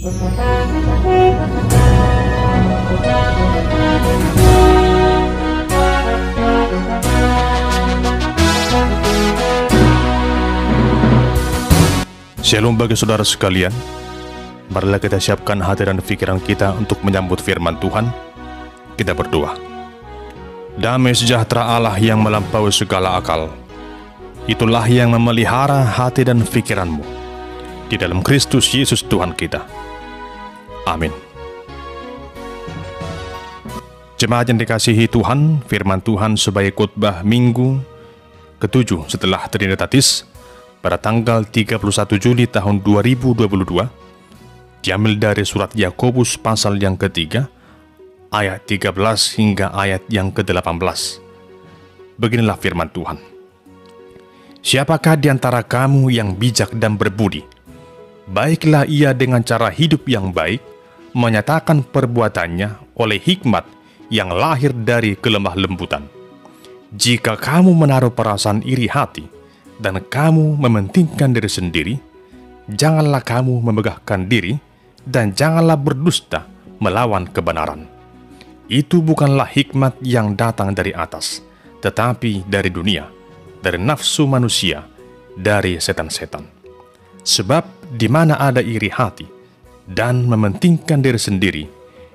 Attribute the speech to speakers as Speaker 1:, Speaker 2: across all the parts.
Speaker 1: Shalom bagi saudara sekalian. Marilah kita siapkan hati dan pikiran kita untuk menyambut firman Tuhan. Kita berdoa. Damai sejahtera Allah yang melampaui segala akal, itulah yang memelihara hati dan pikiranmu di dalam Kristus Yesus Tuhan kita. Amin. Jemaat yang dikasihi Tuhan, firman Tuhan sebagai khotbah minggu ke-7 setelah Trinitatis pada tanggal 31 Juli tahun 2022 diambil dari surat Yakobus pasal yang ketiga ayat 13 hingga ayat yang ke-18. Beginilah firman Tuhan. Siapakah di antara kamu yang bijak dan berbudi? Baiklah ia dengan cara hidup yang baik menyatakan perbuatannya oleh hikmat yang lahir dari kelemah lembutan. Jika kamu menaruh perasaan iri hati dan kamu mementingkan diri sendiri, janganlah kamu memegahkan diri dan janganlah berdusta melawan kebenaran. Itu bukanlah hikmat yang datang dari atas, tetapi dari dunia, dari nafsu manusia, dari setan-setan. Sebab di mana ada iri hati dan mementingkan diri sendiri,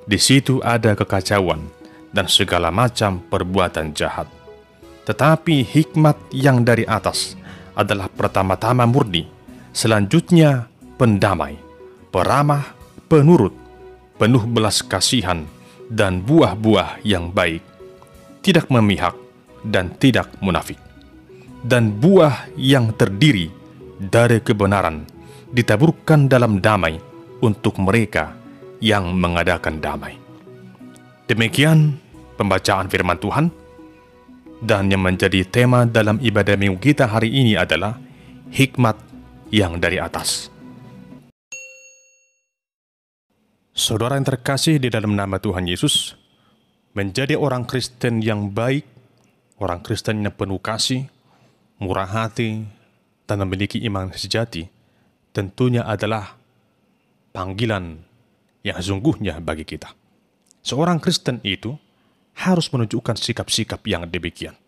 Speaker 1: di situ ada kekacauan dan segala macam perbuatan jahat. Tetapi hikmat yang dari atas adalah pertama-tama murni, selanjutnya pendamai, peramah, penurut, penuh belas kasihan, dan buah-buah yang baik, tidak memihak dan tidak munafik. Dan buah yang terdiri dari kebenaran ditaburkan dalam damai untuk mereka yang mengadakan damai. Demikian pembacaan firman Tuhan. Dan yang menjadi tema dalam ibadah minggu kita hari ini adalah hikmat yang dari atas. Saudara yang terkasih di dalam nama Tuhan Yesus, menjadi orang Kristen yang baik, orang Kristen yang penuh kasih, murah hati, dan memiliki iman sejati, tentunya adalah panggilan yang sesungguhnya bagi kita. Seorang Kristen itu harus menunjukkan sikap-sikap yang demikian.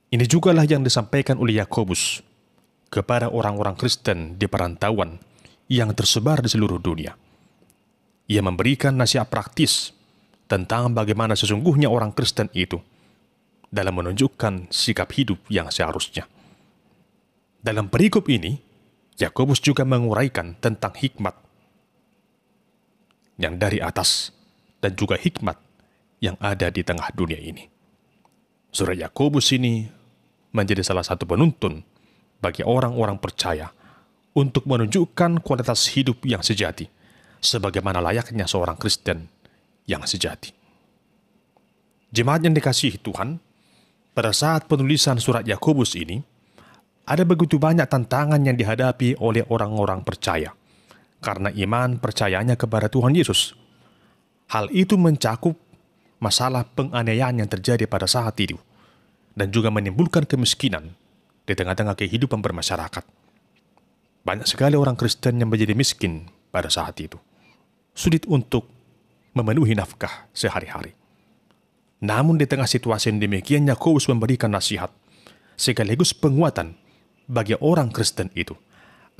Speaker 1: Ini jugalah yang disampaikan oleh Yakobus kepada orang-orang Kristen di perantauan yang tersebar di seluruh dunia. Ia memberikan nasihat praktis tentang bagaimana sesungguhnya orang Kristen itu dalam menunjukkan sikap hidup yang seharusnya. Dalam perikop ini, Yakobus juga menguraikan tentang hikmat yang dari atas dan juga hikmat yang ada di tengah dunia ini. Surat Yakobus ini menjadi salah satu penuntun bagi orang-orang percaya untuk menunjukkan kualitas hidup yang sejati, sebagaimana layaknya seorang Kristen yang sejati. Jemaat yang dikasihi Tuhan, pada saat penulisan surat Yakobus ini, ada begitu banyak tantangan yang dihadapi oleh orang-orang percaya, karena iman percayanya kepada Tuhan Yesus. Hal itu mencakup masalah penganiayaan yang terjadi pada saat itu, dan juga menimbulkan kemiskinan di tengah-tengah kehidupan bermasyarakat. Banyak sekali orang Kristen yang menjadi miskin pada saat itu, sulit untuk memenuhi nafkah sehari-hari. Namun di tengah situasi yang demikian, Yakobus memberikan nasihat sekaligus penguatan bagi orang Kristen itu,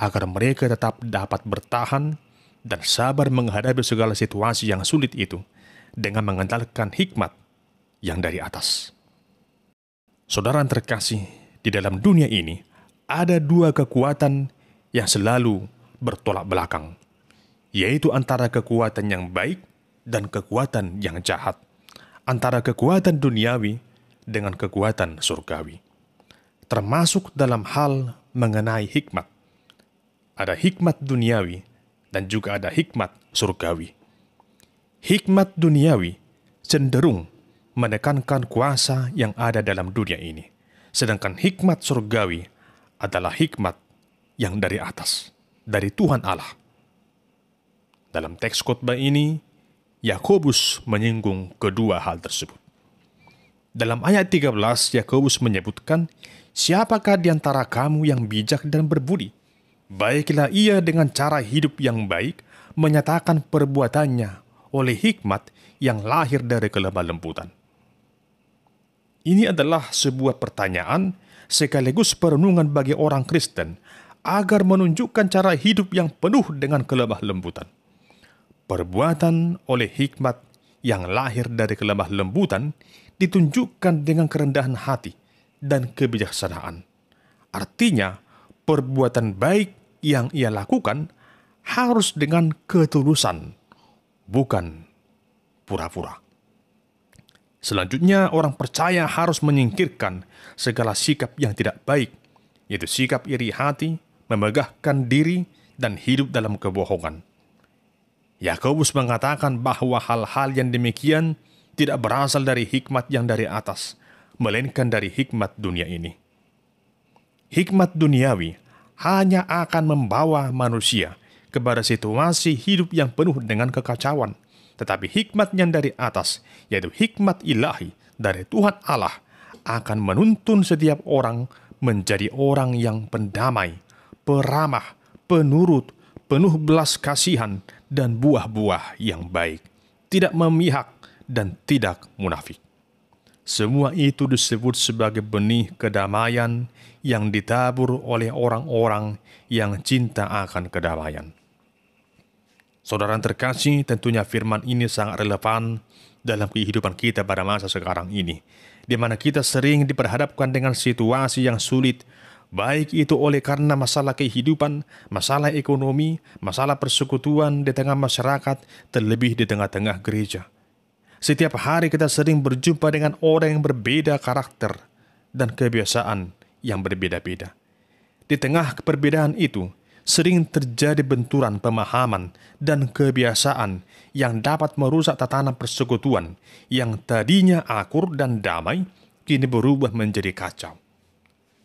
Speaker 1: agar mereka tetap dapat bertahan dan sabar menghadapi segala situasi yang sulit itu, dengan mengandalkan hikmat yang dari atas. Saudara yang terkasih, di dalam dunia ini ada dua kekuatan yang selalu bertolak belakang, yaitu antara kekuatan yang baik dan kekuatan yang jahat, antara kekuatan duniawi dengan kekuatan surgawi. Termasuk dalam hal mengenai hikmat, ada hikmat duniawi dan juga ada hikmat surgawi. Hikmat duniawi cenderung menekankan kuasa yang ada dalam dunia ini, sedangkan hikmat surgawi adalah hikmat yang dari atas, dari Tuhan Allah. Dalam teks khotbah ini, Yakobus menyinggung kedua hal tersebut. Dalam ayat 13, Yakobus menyebutkan, "Siapakah di antara kamu yang bijak dan berbudi? Baiklah ia dengan cara hidup yang baik menyatakan perbuatannya oleh hikmat yang lahir dari kelemah lembutan. Ini adalah sebuah pertanyaan sekaligus perenungan bagi orang Kristen agar menunjukkan cara hidup yang penuh dengan kelemah lembutan. Perbuatan oleh hikmat yang lahir dari kelemah lembutan ditunjukkan dengan kerendahan hati dan kebijaksanaan. Artinya, perbuatan baik yang ia lakukan harus dengan ketulusan, bukan pura-pura. Selanjutnya, orang percaya harus menyingkirkan segala sikap yang tidak baik, yaitu sikap iri hati, memegahkan diri, dan hidup dalam kebohongan. Yakobus mengatakan bahwa hal-hal yang demikian tidak berasal dari hikmat yang dari atas, melainkan dari hikmat dunia ini. Hikmat duniawi hanya akan membawa manusia kepada situasi hidup yang penuh dengan kekacauan. Tetapi hikmat yang dari atas, yaitu hikmat ilahi dari Tuhan Allah, akan menuntun setiap orang menjadi orang yang pendamai, peramah, penurut, penuh belas kasihan, dan buah-buah yang baik, tidak memihak dan tidak munafik. Semua itu disebut sebagai benih kedamaian yang ditabur oleh orang-orang yang cinta akan kedamaian. Saudara terkasih, tentunya firman ini sangat relevan dalam kehidupan kita pada masa sekarang ini, di mana kita sering diperhadapkan dengan situasi yang sulit, baik itu oleh karena masalah kehidupan, masalah ekonomi, masalah persekutuan di tengah masyarakat, terlebih di tengah-tengah gereja. Setiap hari kita sering berjumpa dengan orang yang berbeda karakter dan kebiasaan yang berbeda-beda. Di tengah perbedaan itu, sering terjadi benturan pemahaman dan kebiasaan yang dapat merusak tatanan persekutuan yang tadinya akur dan damai, kini berubah menjadi kacau.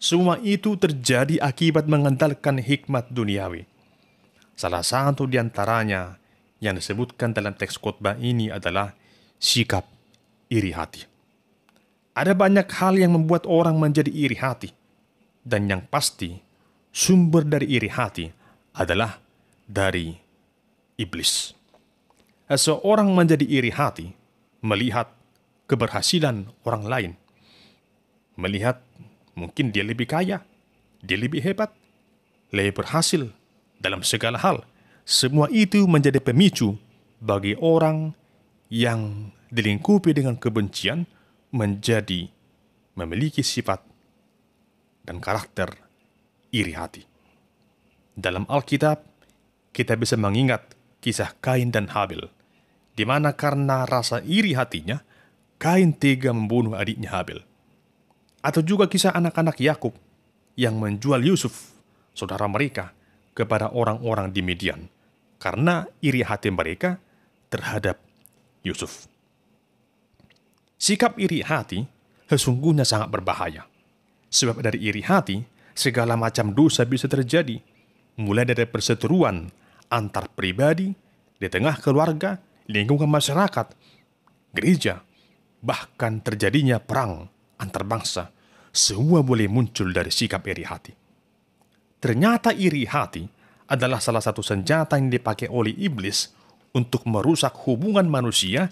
Speaker 1: Semua itu terjadi akibat mengandalkan hikmat duniawi. Salah satu di antaranya yang disebutkan dalam teks khotbah ini adalah sikap iri hati. Ada banyak hal yang membuat orang menjadi iri hati, dan yang pasti sumber dari iri hati adalah dari iblis. Seseorang menjadi iri hati melihat keberhasilan orang lain, melihat mungkin dia lebih kaya, dia lebih hebat, lebih berhasil dalam segala hal. Semua itu menjadi pemicu bagi orang yang dilingkupi dengan kebencian menjadi memiliki sifat dan karakter iri hati. Dalam Alkitab, kita bisa mengingat kisah Kain dan Habil, di mana karena rasa iri hatinya, Kain tega membunuh adiknya Habil. Atau juga kisah anak-anak Yakub yang menjual Yusuf, saudara mereka, kepada orang-orang di Midian, karena iri hati mereka terhadap Yusuf. Sikap iri hati sesungguhnya sangat berbahaya, sebab dari iri hati segala macam dosa bisa terjadi, mulai dari perseteruan antar pribadi, di tengah keluarga, lingkungan masyarakat, gereja, bahkan terjadinya perang antar bangsa. Semua boleh muncul dari sikap iri hati. Ternyata iri hati adalah salah satu senjata yang dipakai oleh iblis untuk merusak hubungan manusia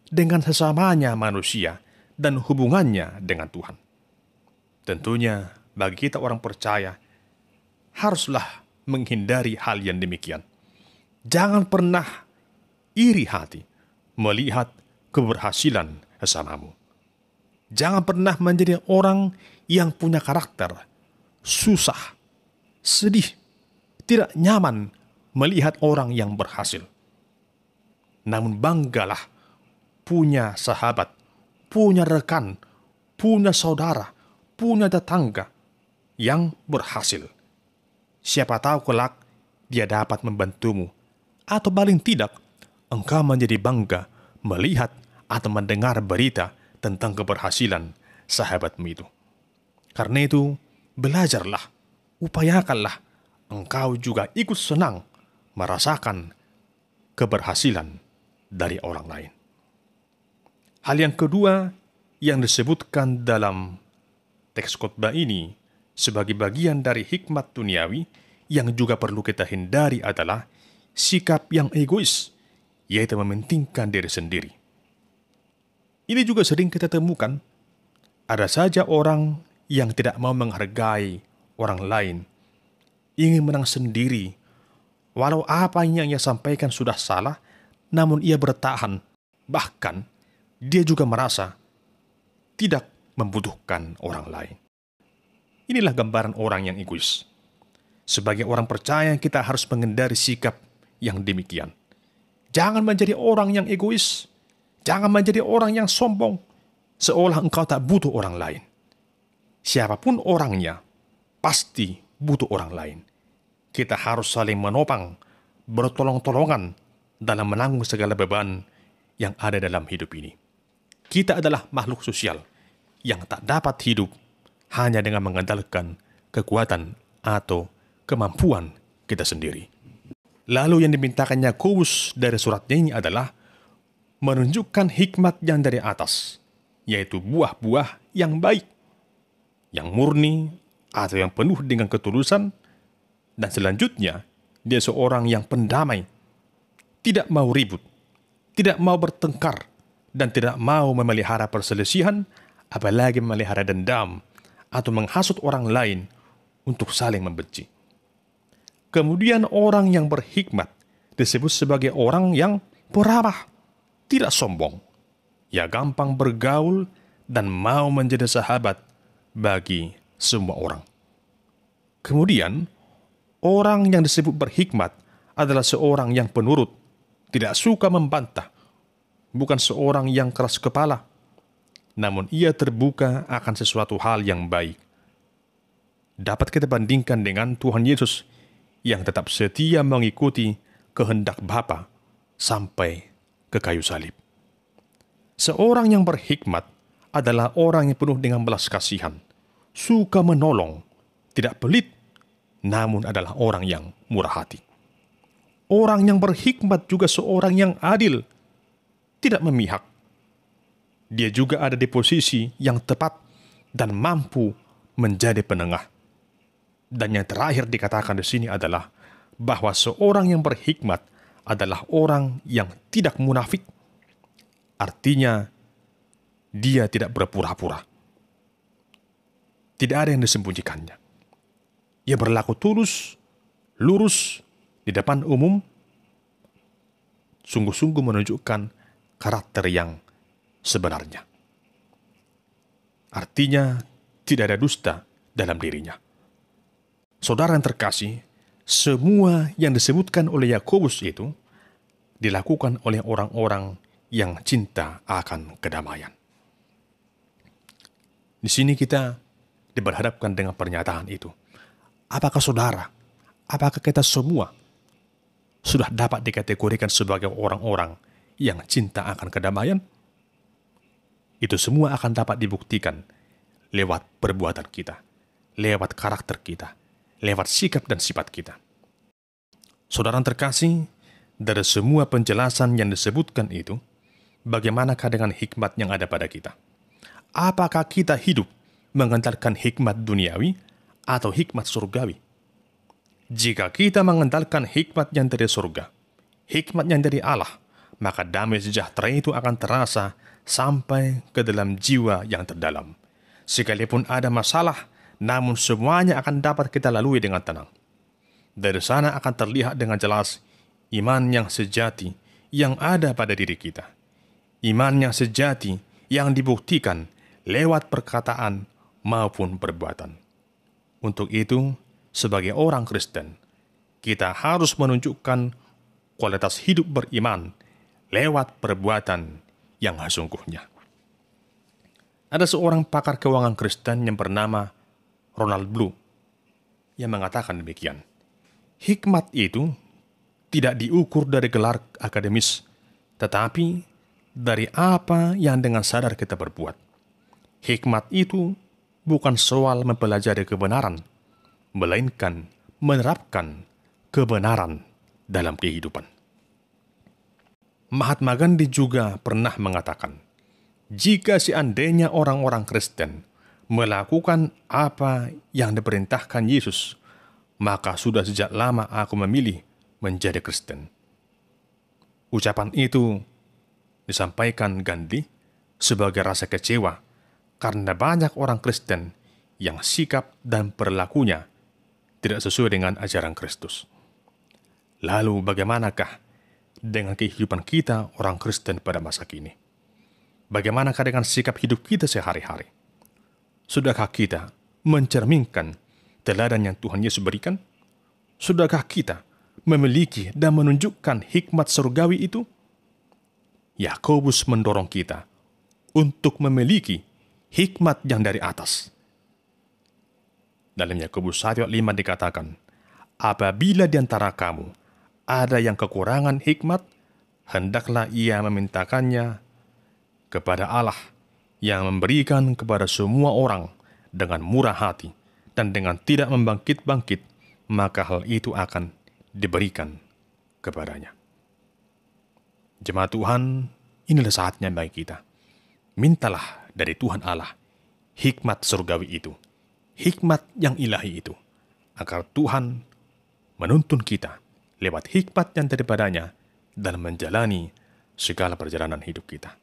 Speaker 1: dengan sesamanya manusia dan hubungannya dengan Tuhan. Tentunya bagi kita orang percaya, haruslah menghindari hal yang demikian. Jangan pernah iri hati melihat keberhasilan sesamamu. Jangan pernah menjadi orang yang punya karakter susah, sedih, tidak nyaman melihat orang yang berhasil. Namun banggalah punya sahabat, punya rekan, punya saudara, punya tetangga yang berhasil. Siapa tahu kelak dia dapat membantumu, atau paling tidak engkau menjadi bangga melihat atau mendengar berita tentang keberhasilan sahabatmu itu. Karena itu, belajarlah, upayakanlah engkau juga ikut senang merasakan keberhasilan dari orang lain. Hal yang kedua yang disebutkan dalam teks khotbah ini sebagai bagian dari hikmat duniawi yang juga perlu kita hindari adalah sikap yang egois, yaitu mementingkan diri sendiri. Ini juga sering kita temukan. Ada saja orang yang tidak mau menghargai orang lain, ingin menang sendiri, walau apa yang ia sampaikan sudah salah, namun ia bertahan. Bahkan, dia juga merasa tidak membutuhkan orang lain. Inilah gambaran orang yang egois. Sebagai orang percaya, kita harus menghindari sikap yang demikian. Jangan menjadi orang yang egois. Jangan menjadi orang yang sombong, seolah engkau tak butuh orang lain. Siapapun orangnya, pasti butuh orang lain. Kita harus saling menopang, bertolong-tolongan dalam menanggung segala beban yang ada dalam hidup ini. Kita adalah makhluk sosial yang tak dapat hidup hanya dengan mengandalkan kekuatan atau kemampuan kita sendiri. Lalu yang dimintakan Yakobus dari suratnya ini adalah menunjukkan hikmat yang dari atas, yaitu buah-buah yang baik, yang murni atau yang penuh dengan ketulusan, dan selanjutnya dia seorang yang pendamai, tidak mau ribut, tidak mau bertengkar, dan tidak mau memelihara perselisihan, apalagi memelihara dendam atau menghasut orang lain untuk saling membenci. Kemudian orang yang berhikmat disebut sebagai orang yang peramah, tidak sombong. Ia gampang bergaul dan mau menjadi sahabat bagi semua orang. Kemudian, orang yang disebut berhikmat adalah seorang yang penurut, tidak suka membantah, bukan seorang yang keras kepala, namun ia terbuka akan sesuatu hal yang baik. Dapat kita bandingkan dengan Tuhan Yesus yang tetap setia mengikuti kehendak Bapa sampai ke kayu salib. Seorang yang berhikmat adalah orang yang penuh dengan belas kasihan, suka menolong, tidak pelit, namun adalah orang yang murah hati. Orang yang berhikmat juga seorang yang adil, tidak memihak. Dia juga ada di posisi yang tepat dan mampu menjadi penengah. Dan yang terakhir dikatakan di sini adalah bahwa seorang yang berhikmat adalah orang yang tidak munafik. Artinya, dia tidak berpura-pura. Tidak ada yang disembunyikannya. Ia berlaku tulus, lurus, di depan umum, sungguh-sungguh menunjukkan karakter yang sebenarnya. Artinya, tidak ada dusta dalam dirinya. Saudara yang terkasih, semua yang disebutkan oleh Yakobus itu dilakukan oleh orang-orang yang cinta akan kedamaian. Di sini kita diberhadapkan dengan pernyataan itu. Apakah saudara, apakah kita semua sudah dapat dikategorikan sebagai orang-orang yang cinta akan kedamaian? Itu semua akan dapat dibuktikan lewat perbuatan kita, lewat karakter kita, lewat sikap dan sifat kita. Saudara terkasih, dari semua penjelasan yang disebutkan itu, bagaimanakah dengan hikmat yang ada pada kita? Apakah kita hidup mengandalkan hikmat duniawi atau hikmat surgawi? Jika kita mengandalkan hikmat yang dari surga, hikmat yang dari Allah, maka damai sejahtera itu akan terasa sampai ke dalam jiwa yang terdalam. Sekalipun ada masalah, namun semuanya akan dapat kita lalui dengan tenang. Dari sana akan terlihat dengan jelas iman yang sejati yang ada pada diri kita. Iman yang sejati yang dibuktikan lewat perkataan maupun perbuatan. Untuk itu, sebagai orang Kristen, kita harus menunjukkan kualitas hidup beriman lewat perbuatan yang sesungguhnya. Ada seorang pakar keuangan Kristen yang bernama Ronald Blue yang mengatakan demikian. Hikmat itu tidak diukur dari gelar akademis, tetapi dari apa yang dengan sadar kita berbuat. Hikmat itu bukan soal mempelajari kebenaran, melainkan menerapkan kebenaran dalam kehidupan. Mahatma Gandhi juga pernah mengatakan, jika seandainya orang-orang Kristen melakukan apa yang diperintahkan Yesus, maka sudah sejak lama aku memilih menjadi Kristen. Ucapan itu disampaikan Gandhi sebagai rasa kecewa karena banyak orang Kristen yang sikap dan perilakunya tidak sesuai dengan ajaran Kristus. Lalu bagaimanakah dengan kehidupan kita orang Kristen pada masa kini? Bagaimanakah dengan sikap hidup kita sehari-hari? Sudahkah kita mencerminkan teladan yang Tuhan Yesus berikan? Sudahkah kita memiliki dan menunjukkan hikmat surgawi itu? Yakobus mendorong kita untuk memiliki hikmat yang dari atas. Dalam Yakobus 1:5 dikatakan, apabila di antara kamu ada yang kekurangan hikmat, hendaklah ia memintakannya kepada Allah yang memberikan kepada semua orang dengan murah hati dan dengan tidak membangkit-bangkit, maka hal itu akan diberikan kepadanya. Jemaat Tuhan, inilah saatnya bagi kita. Mintalah dari Tuhan Allah hikmat surgawi itu, hikmat yang ilahi itu, agar Tuhan menuntun kita lewat hikmat yang daripadanya dalam menjalani segala perjalanan hidup kita.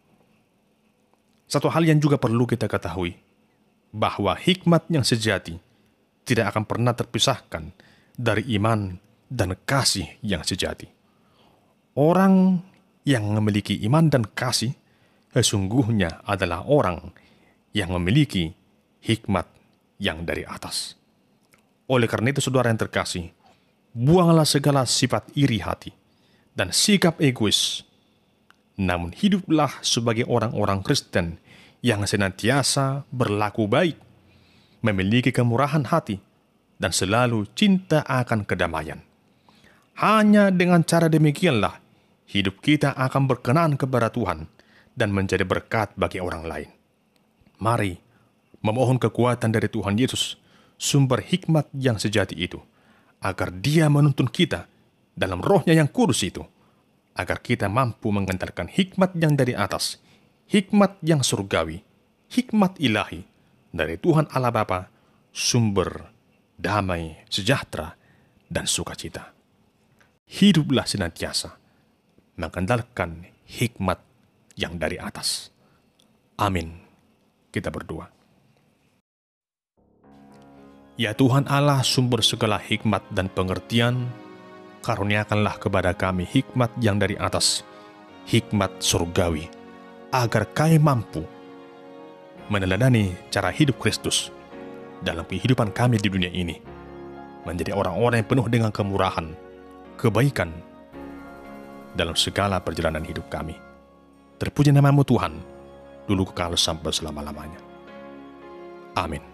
Speaker 1: Satu hal yang juga perlu kita ketahui, bahwa hikmat yang sejati tidak akan pernah terpisahkan dari iman dan kasih yang sejati. Orang yang memiliki iman dan kasih sesungguhnya adalah orang yang memiliki hikmat yang dari atas. Oleh karena itu, saudara yang terkasih, buanglah segala sifat iri hati dan sikap egois, namun hiduplah sebagai orang-orang Kristen yang senantiasa berlaku baik, memiliki kemurahan hati, dan selalu cinta akan kedamaian. Hanya dengan cara demikianlah hidup kita akan berkenan kepada Tuhan dan menjadi berkat bagi orang lain. Mari memohon kekuatan dari Tuhan Yesus, sumber hikmat yang sejati itu, agar Dia menuntun kita dalam Roh-Nya yang kudus itu, agar kita mampu mengandalkan hikmat yang dari atas, hikmat yang surgawi, hikmat ilahi dari Tuhan Allah Bapa, sumber damai, sejahtera, dan sukacita. Hiduplah senantiasa mengandalkan hikmat yang dari atas. Amin. Kita berdoa. Ya Tuhan Allah, sumber segala hikmat dan pengertian, karuniakanlah kepada kami hikmat yang dari atas, hikmat surgawi, agar kami mampu meneladani cara hidup Kristus dalam kehidupan kami di dunia ini, menjadi orang-orang yang penuh dengan kemurahan, kebaikan dalam segala perjalanan hidup kami. Terpuji nama-Mu Tuhan, dulu kekal sampai selama-lamanya. Amin.